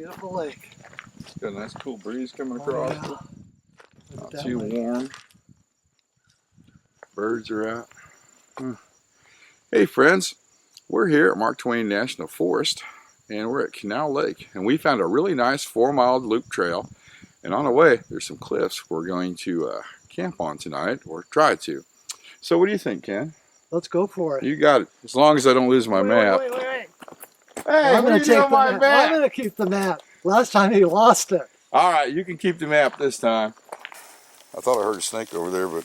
Beautiful lake. It's got a nice cool breeze coming across. Yeah. Not too warm. Birds are out. Hey friends, we're here at Mark Twain National Forest and we're at Canal Lake, and we found a really nice 4-mile loop trail, and on the way there's some cliffs we're going to camp on tonight, or try to. So what do you think, Ken? Let's go for it. You got it, as long as I don't lose my map. Wait. Hey, I'm going to take my the map. map? I'm going to keep the map. Last time he lost it. All right, you can keep the map this time. I thought I heard a snake over there, but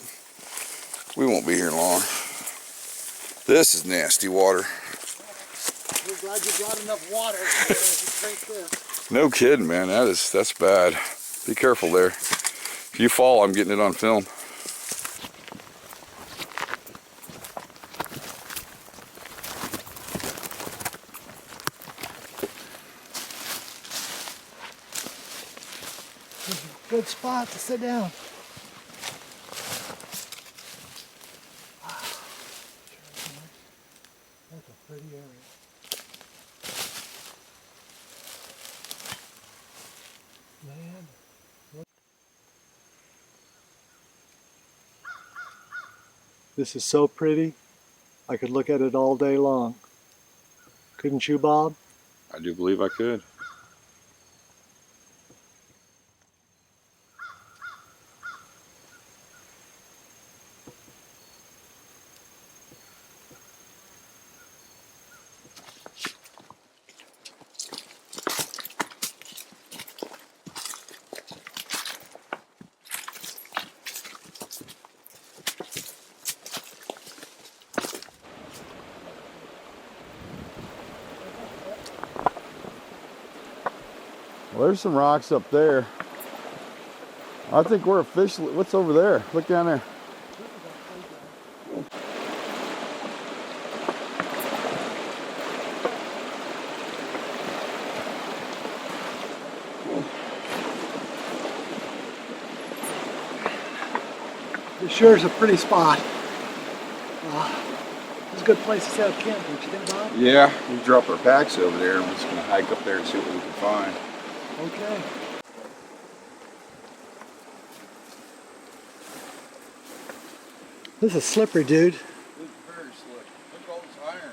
we won't be here long. This is nasty water. We're glad you brought enough water to drink this. No kidding, man. That's bad. Be careful there. If you fall, I'm getting it on film. Good spot to sit down. Wow. That's a pretty area. Man, look. This is so pretty. I could look at it all day long. Couldn't you, Bob? I do believe I could. Well, there's some rocks up there. I think we're officially, what's over there? Look down there. It sure is a pretty spot. It's a good place to set up camp, don't you think, Bob? Yeah, we drop our packs over there and we're just going to hike up there and see what we can find. Okay. This is slippery, dude. This is very slick. Look at all this iron.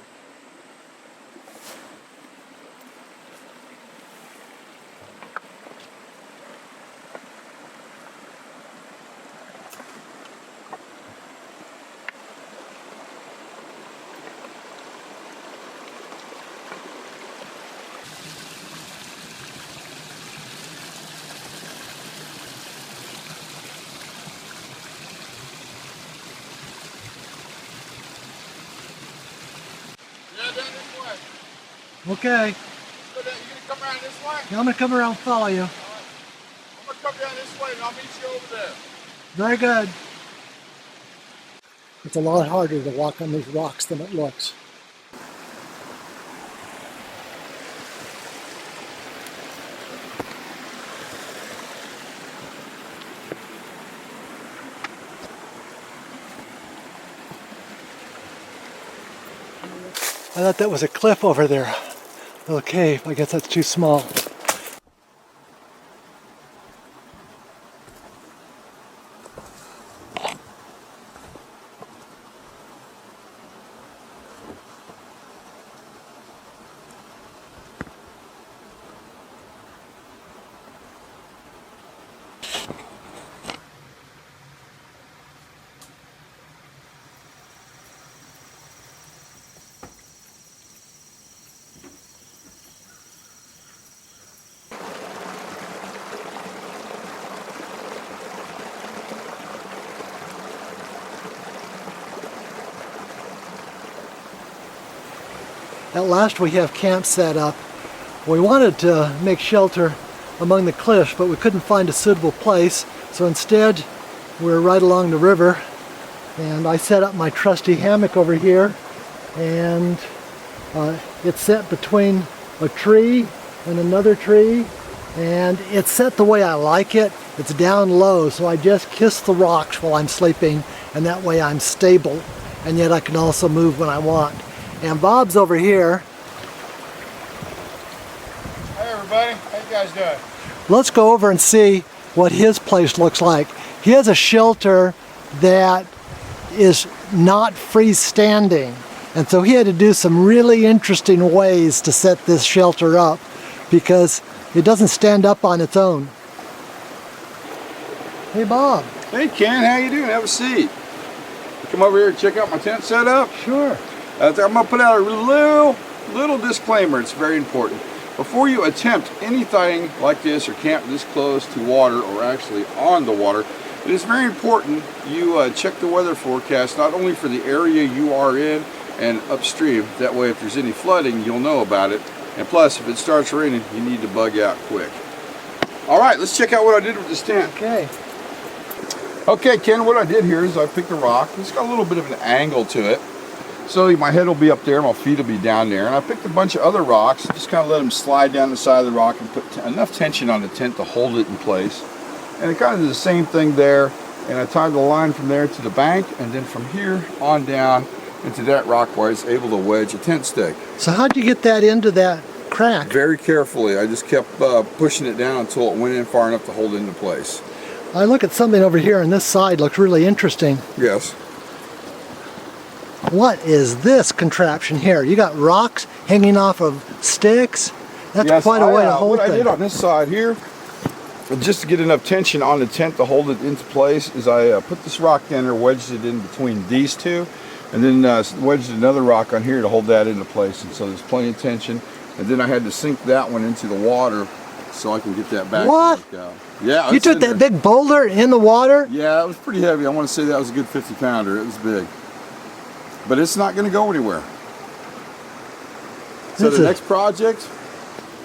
Okay. So then you're going to come around this way? Now I'm going to come around and follow you. I'm going to come down this way and I'll meet you over there. Very good. It's a lot harder to walk on these rocks than it looks. I thought that was a cliff over there. Little cave. I guess that's too small. At last we have camp set up. We wanted to make shelter among the cliffs, but we couldn't find a suitable place. So instead, we're right along the river. And I set up my trusty hammock over here. And it's set between a tree and another tree. And it's set the way I like it. It's down low, so I just kiss the rocks while I'm sleeping. And that way I'm stable. And yet I can also move when I want. And Bob's over here. Hey everybody, how you guys he's done. Let's go over and see what his place looks like. He has a shelter that is not freestanding, and so he had to do some really interesting ways to set this shelter up because it doesn't stand up on its own. Hey Bob. Hey Ken, how you doing? Have a seat. Come over here and check out my tent setup. Sure. I'm going to put out a little disclaimer. It's very important. Before you attempt anything like this or camp this close to water or actually on the water, it is very important you check the weather forecast, not only for the area you are in and upstream. That way if there's any flooding, you'll know about it. And plus, if it starts raining, you need to bug out quick. All right, let's check out what I did with this tent. Okay. Okay, Ken, what I did here is I picked a rock. It's got a little bit of an angle to it. So my head will be up there, my feet will be down there. And I picked a bunch of other rocks, just kind of let them slide down the side of the rock and put enough tension on the tent to hold it in place. And it kind of did the same thing there. And I tied the line from there to the bank, and then from here on down into that rock where I was able to wedge a tent stake. So how'd you get that into that crack? Very carefully. I just kept pushing it down until it went in far enough to hold it into place. I look at something over here on this side, looks really interesting. Yes. What is this contraption here? You got rocks hanging off of sticks? That's yes, quite a way to hold what things. I did on this side here, just to get enough tension on the tent to hold it into place, is I put this rock down there, wedged it in between these two, and then wedged another rock on here to hold that into place. And so there's plenty of tension. And then I had to sink that one into the water so I can get that back. What? Yeah. You took that big boulder in the water? Yeah, it was pretty heavy. I want to say that was a good 50-pounder. It was big. But it's not going to go anywhere. So the next project,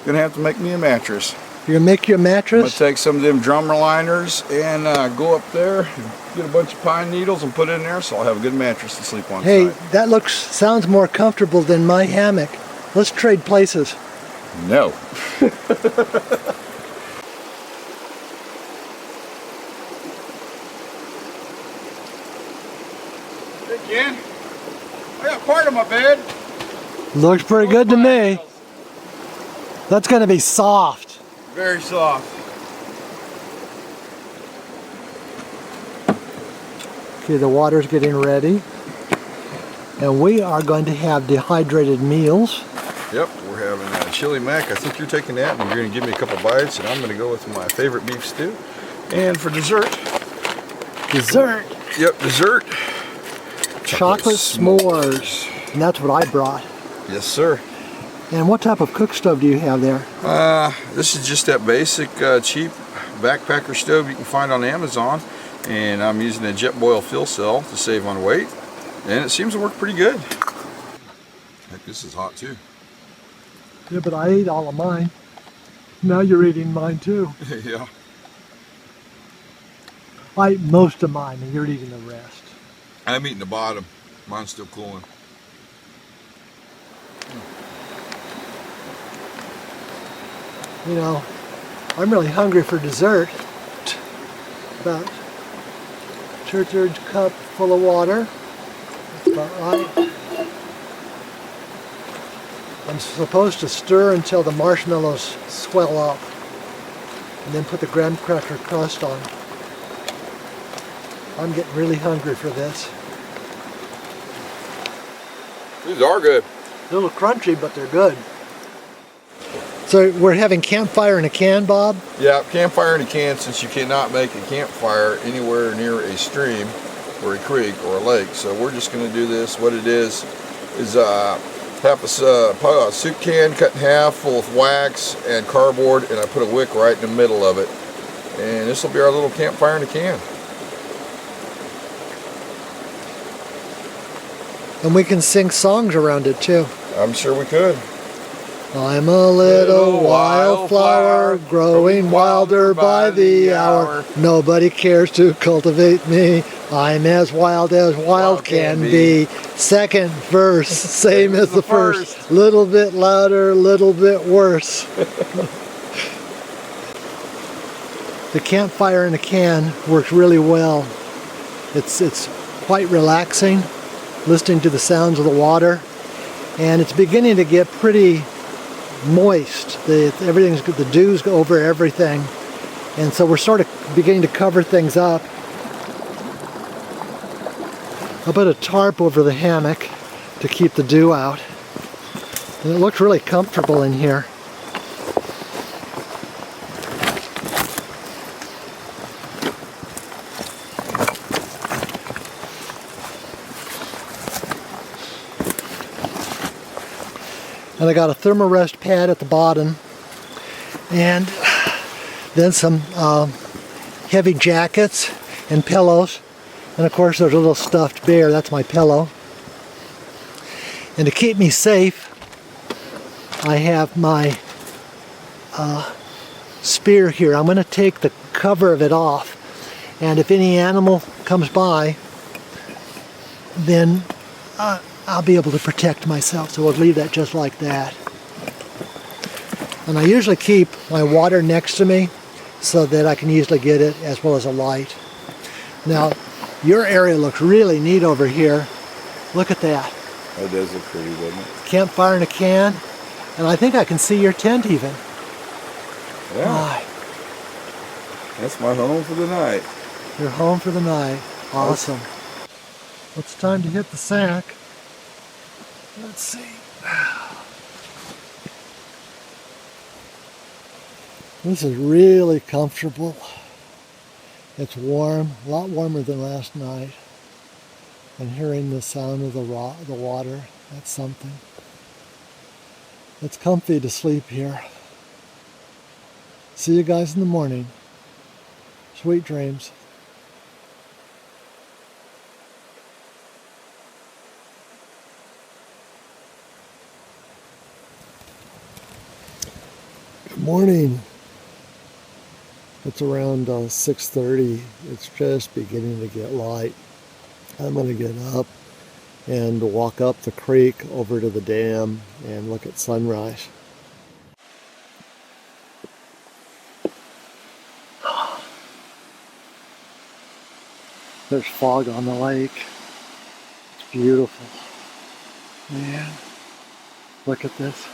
going to have to make me a mattress. You're going to make your I'm going mattress? to take some of them drum liners and go up there, get a bunch of pine needles and put it in there so I'll have a good mattress to sleep on. Hey, tonight. that sounds more comfortable than my hammock. Let's trade places. No. Hey Ken, I got part of my bed. Looks pretty good to me. That's going to be soft. Very soft. Okay, the water's getting ready. And we are going to have dehydrated meals. Yep, we're having a chili mac. I think you're taking that and you're going to give me a couple bites, and I'm going to go with my favorite beef stew. And for dessert. Dessert? Yep, dessert. Chocolate s'mores. And that's what I brought. Yes, sir. And what type of cook stove do you have there? This is just that basic, cheap backpacker stove you can find on Amazon. And I'm using a Jetboil fill cell to save on weight. And it seems to work pretty good. Heck, this is hot too. Yeah, but I ate all of mine. Now you're eating mine too. Yeah. I ate most of mine and you're eating the rest. I'm eating the bottom. Mine's still cooling. You know, I'm really hungry for dessert. About 2/3 cup full of water. That's about right. I'm supposed to stir until the marshmallows swell up, and then put the graham cracker crust on. I'm getting really hungry for this. These are good. A little crunchy, but they're good. So we're having campfire in a can, Bob? Yeah, campfire in a can, since you cannot make a campfire anywhere near a stream or a creek or a lake. So we're just going to do this. What it is half a soup can cut in half full of wax and cardboard, and I put a wick right in the middle of it. And this will be our little campfire in a can. And we can sing songs around it too. I'm sure we could. I'm a little wildflower, growing wilder by the hour. Nobody cares to cultivate me. I'm as wild can be. Second verse, same as the first. Little bit louder, little bit worse. The campfire in a can works really well. It's quite relaxing, listening to the sounds of the water. And it's beginning to get pretty moist. The dews go over everything. And so we're sort of beginning to cover things up. I'll put a tarp over the hammock to keep the dew out. And it looks really comfortable in here. And I got a thermarest pad at the bottom, and then some heavy jackets and pillows. And of course there's a little stuffed bear, that's my pillow. And to keep me safe, I have my spear here. I'm going to take the cover of it off, and if any animal comes by, then I'll be able to protect myself. So we'll leave that just like that. And I usually keep my water next to me so that I can easily get it, as well as a light. Now, your area looks really neat over here. Look at that. That does look pretty, doesn't it? Campfire in a can. And I think I can see your tent even. Yeah. My. That's my home for the night. You're home for the night. Awesome. It's time to hit the sack. Let's see. This is really comfortable. It's warm, a lot warmer than last night. And hearing the sound of the water, that's something. It's comfy to sleep here. See you guys in the morning. Sweet dreams. Good morning. It's around 6:30. It's just beginning to get light. I'm going to get up and walk up the creek over to the dam and look at sunrise. There's fog on the lake. It's beautiful. Man, look at this.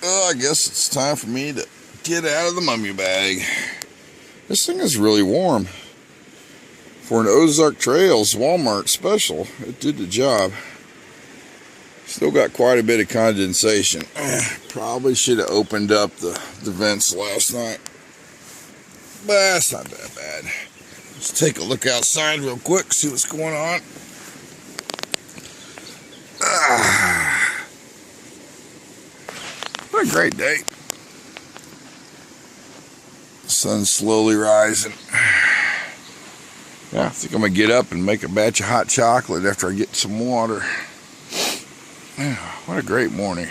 I guess it's time for me to get out of the mummy bag. This thing is really warm. For an Ozark Trails Walmart special, it did the job. Still got quite a bit of condensation. Probably should have opened up the vents last night. But that's not that bad. Let's take a look outside real quick, see what's going on. What a great day. Sun's slowly rising. Yeah, I think I'm going to get up and make a batch of hot chocolate after I get some water. Yeah, what a great morning.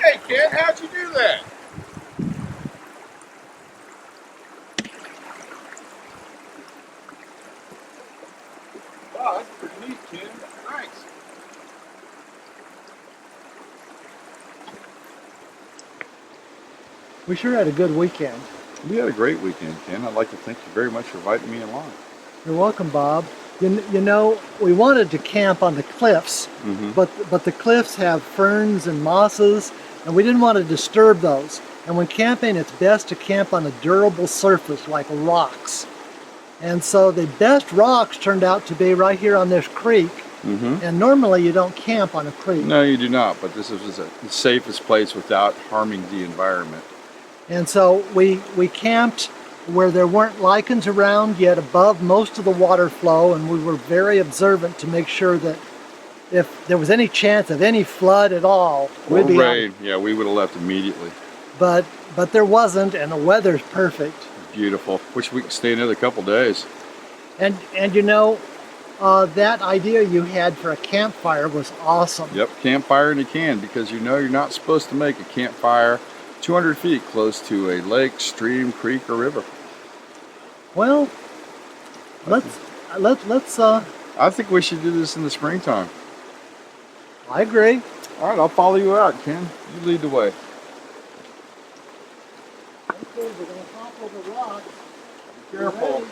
Hey, kid, how'd you do that? Wow, that's pretty neat, kid. Thanks. We sure had a good weekend. We had a great weekend, Ken. I'd like to thank you very much for inviting me along. You're welcome, Bob. You know, we wanted to camp on the cliffs, but the cliffs have ferns and mosses, and we didn't want to disturb those. And when camping, it's best to camp on a durable surface like rocks. And so the best rocks turned out to be right here on this creek. And normally you don't camp on a creek. No, you do not, but this is the safest place without harming the environment. And so we camped where there weren't lichens around, yet above most of the water flow, and we were very observant to make sure that if there was any chance of any flood at all, we'd be rain. Yeah, we would have left immediately. But there wasn't, and the weather's perfect. Beautiful. Wish we could stay another couple days. And you know, that idea you had for a campfire was awesome. Yep, campfire in a can, because you know you're not supposed to make a campfire 200 feet close to a lake, stream, creek, or river. Well, let's I think we should do this in the springtime. I agree. All right, I'll follow you out, Ken. You lead the way. Okay, we're gonna hop over rocks. Be careful.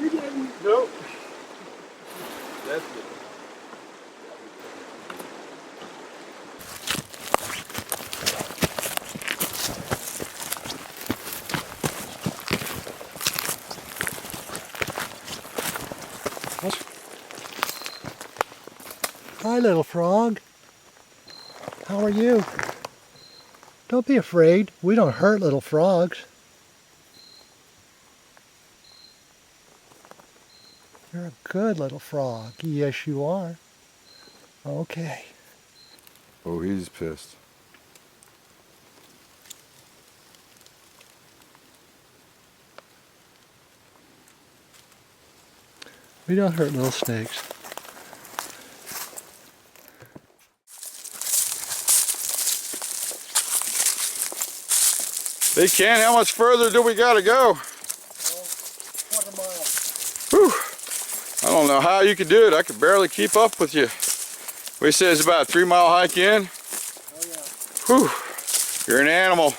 You didn't. Nope. That's good. Hi, little frog. How are you? Don't be afraid. We don't hurt little frogs. You're a good little frog. Yes, you are. Okay. Oh, he's pissed. We don't hurt little snakes. Hey, Ken, how much further do we got to go? Quarter mile. Whew. I don't know how you could do it. I could barely keep up with you. We said it's about a 3-mile hike in. Oh yeah. Whew. You're an animal.